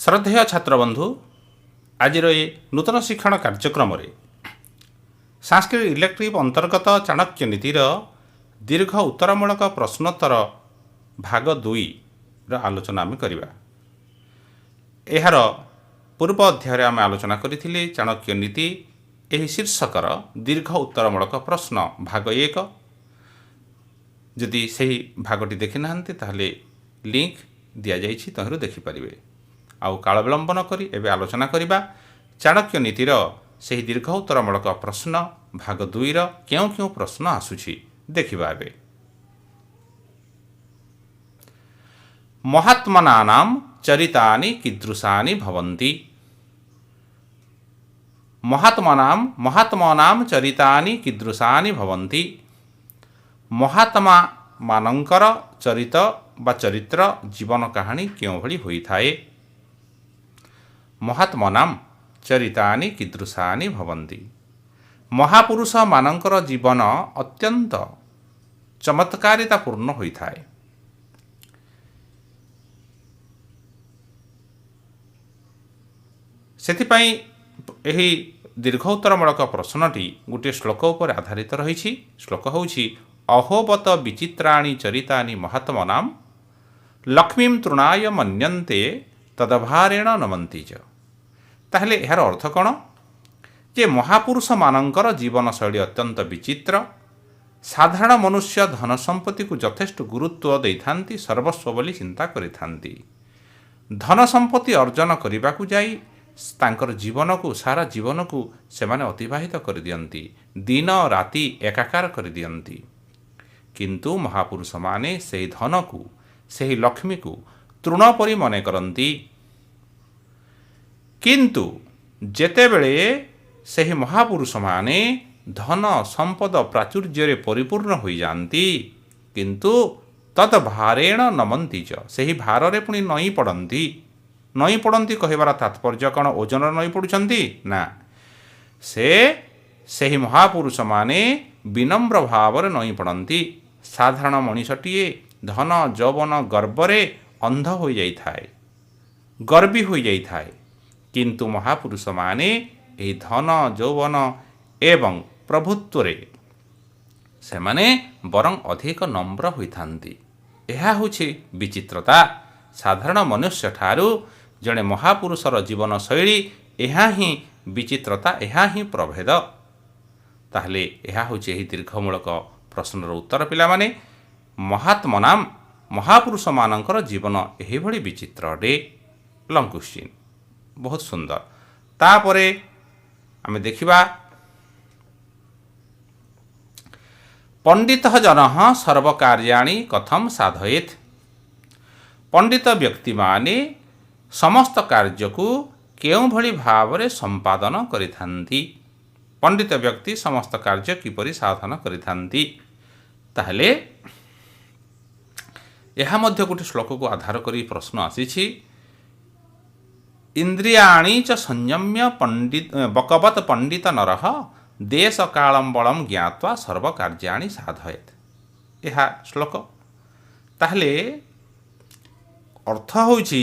श्रद्धेय छात्रबंधु आज नूतन शिक्षण कार्यक्रम सांस्कृतिक इलेक्ट्रिव अंतर्गत चाणक्य नीतिर दीर्घ उत्तरमूलक प्रश्नोत्तर भाग 2 आलोचना आम करवा। यार पूर्व अध्याय आम आलोचना करी चाणक्य नीति यही शीर्षकर दीर्घ उत्तरमूलक प्रश्न भाग 1। जदि सही भागटी देखी ना ताहले लिंक दि जाइछि तहरु देखिपारे। आउ काल विलंब न करी एबे आलोचना करिबा चाणक्य नीतिर सही दीर्घ उत्तरमूलक प्रश्न भाग 2 क्यों क्यों प्रश्न आसुछि देखिबा। एबे महात्मनानां चरितानि कीदृशानि भवन्ति। महात्मानां चरितानि कीदृशानि भवन्ति। महात्मा मानंकर चरित बा चरित्र जीवन कहानी क्यों भली होई थाए। महात्मनां चरितानि कीदृशानि भवन्ति। महापुरुष मानंकर जीवन अत्यंत चमत्कारितापूर्ण होई थाए। सेथिपाई एही दीर्घ उत्तरमूलक प्रश्नटी गोटे श्लोक उपर आधारित रही। श्लोक होउछि अहोबत विचित्राणि चरितानि महात्मनां लक्ष्मीं तृणाय मन्यन्ते तदभारेण नमन्ति च। ताहले यार अर्थ कौन जे महापुरुष मानंकर जीवन शैली अत्यंत विचित्र। साधारण मनुष्य धन संपत्ति को यथेष्ट गुरुत्व देइथांती, सर्वस्व बोली चिंता करिथांती। धन संपत्ति अर्जन करने को जाई तांकर जीवन को सारा जीवन को सेमाने अतिबाहित कर दियंती, दिन राति एकाकार कर दियंती। किंतु महापुरुष माने सही धन को सही लक्ष्मी को तृण परि मने करंती। किंतु जेतेबेले सही महापुरुष माने धन संपद प्राचुर्य परिपूर्ण हो जाती किंतु तद्भारेण नमन्ति च, सही भारे पुणी नई पड़ती। नई पड़ती कहबार तात्पर्य कौन ओजन नई पड़ुछंती ना, से सही महापुरुष माने विनम्र भाव नई पड़ती। साधारण मनीषटीए धन यौवन गर्वरे अंध हो जाए, गर्वी हो जाए। किंतु महापुरुष माने एही धन यौवन एवं प्रभुत्वरे सेमाने बरं अधिक नम्र होइथांती। एहा होछि विचित्रता। साधारण मनुष्य ठारू जड़े महापुरुषर जीवन शैली एहा ही विचित्रता, एहा ही प्रभेद। ताहले एहा होछि एही दीर्घमूलक प्रश्नर उत्तर पिला माने महात्मनां महापुरुष मानंकर जीवन एही भली विचित्र अटे। लंग क्वेश्चन बहुत सुंदर। तापरे आमे देखिबा पंडित जन सर्वकार्याणि कथम साधयेत्। पंडित व्यक्ति माने समस्त कार्य को केउं भली भावरे संपादन करिथांती। पंडित व्यक्ति समस्त कार्य किपरि साधन करिथांती। ताहले यह मध्य गोटे श्लोक को आधार करी प्रश्न आसीछि इंद्रियाणि च संयम्य पंडित बकवत पंडित नरः देश कालम बलम ज्ञात्वा सर्व कार्याणि साधयेत्। यह श्लोक ताहले अर्थ होछि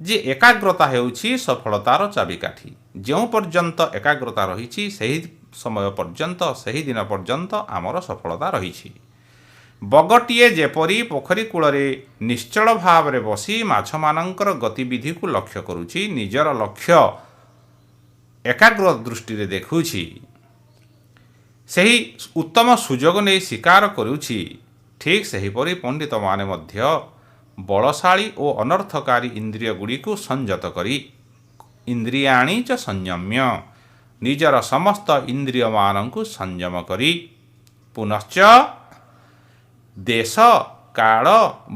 जे एकाग्रता हेउछि सफलतार चाबिकाठी। जो पर्यंत एकाग्रता रही सही समय पर्यंत सही दिन पर्यंत आमर सफलता रही। बगटीए जेपरी पोखरी कूलरे निश्चल भाव रे बसी माछ मानंकर गतिविधि को लक्ष्य करुछि, निजर लक्ष्य एकाग्र दृष्टि रे देखुछि, सही उत्तम सुजोग नहीं स्वीकार करुछि। ठीक सेहीपरि पंडित माने मध्य बलशाली और अनर्थकारी इंद्रिय गुड़ी को संयत करी इंद्रियाणि च संयम्य निजर समस्त इंद्रिय मानंकु संयम करी पुनश्च देश काल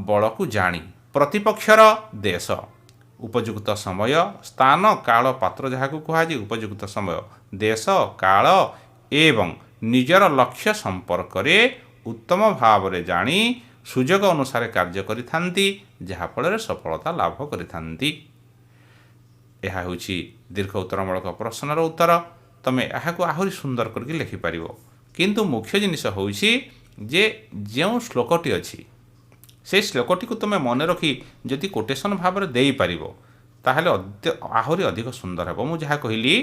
बल को जानी प्रतिपक्षर देश उपयुक्त समय स्थान काल पात्र जहाँ को कहुए उपयुक्त समय देश काल एवं निजर लक्ष्य संपर्क रे उत्तम भाव रे जानी सुजोग अनुसार कार्य करिथांती, जहाँ फल सफलता लाभ करिथांती। यह होछि दीर्घ उत्तरमूलक प्रश्नर उत्तर। तमे यह को आहुरी सुंदर करके लिखिपार। किंतु मुख्य जिनिस होछि जे जो श्लोकटी अच्छी से श्लोकटी को तुम मन रखी जदि कोटेशन भाव में दे पार ତାହେଲେ ଆହୁରି ଅଧିକ ସୁନ୍ଦର ହେବ। ମୁଁ ଯାହା କହିଲି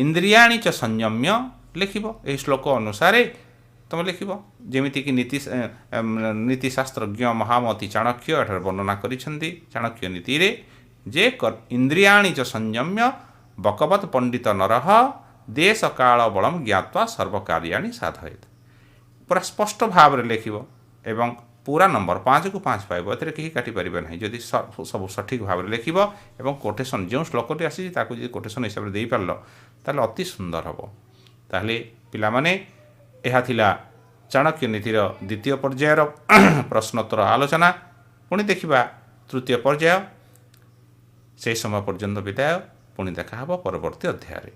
ଇନ୍ଦ୍ରିୟାଣୀ ଚ ସଂଯମ୍ୟ ଲେଖିବ। ଏହି ଶ୍ଲୋକ ଅନୁସାରେ ତୁମେ ଲେଖିବ। ଯେମିତିକି ନୀତିଶାସ୍ତ୍ରଜ୍ଞ ମହାମତି ଚାଣକ୍ୟ ଏଠାରେ ବର୍ଣ୍ଣନା କରିଛନ୍ତି ଚାଣକ୍ୟ ନୀତିରେ ଯେ ଇନ୍ଦ୍ରିୟାଣୀ ଚ ସଂଯମ୍ୟ ବକବତ୍ ପଣ୍ଡିତ ନରହ ଦେଶ କାଳ ବଳମ୍ ଜ୍ଞାତ୍ୱା ସର୍ବକାର୍ୟାଣୀ ସାଧୟେତ୍। ପୁରା ସ୍ପଷ୍ଟ ଭାବରେ ଲେଖିବ ଏବଂ ପୁରା ନମ୍ବର 5କୁ 5 ପାଇବ। ଏଥିରେ କେହି କାଟିପାରିବେ ନାହିଁ ଯଦି ସବୁ ସଠିକ୍ ଭାବରେ ଲେଖିବ ଏବଂ କୋଟେସନ୍ ଯେଉଁ ଶ୍ଲୋକଟି ଆସିଛି ତାକୁ ଯଦି କୋଟେସନ୍ ହିସାବରେ ଦେଇପାରିଲ ତାହେଲେ ଅତି ସୁନ୍ଦର ହେବ। ତାହେଲେ ପିଲାମାନେ ଏହା ଥିଲା ଚାଣକ୍ୟ ନୀତିର ଦ୍ୱିତୀୟ ପର୍ଯ୍ୟାୟର ପ୍ରଶ୍ନୋତ୍ତର ଆଲୋଚନା। ପୁଣି ଦେଖିବା ତୃତୀୟ ପର୍ଯ୍ୟାୟ। ସେହି ସମୟ ପର୍ଯ୍ୟନ୍ତ ବିଦାୟ। ପୁଣି ଦେଖା ହେବ ପରବର୍ତ୍ତୀ ଅଧ୍ୟାୟରେ।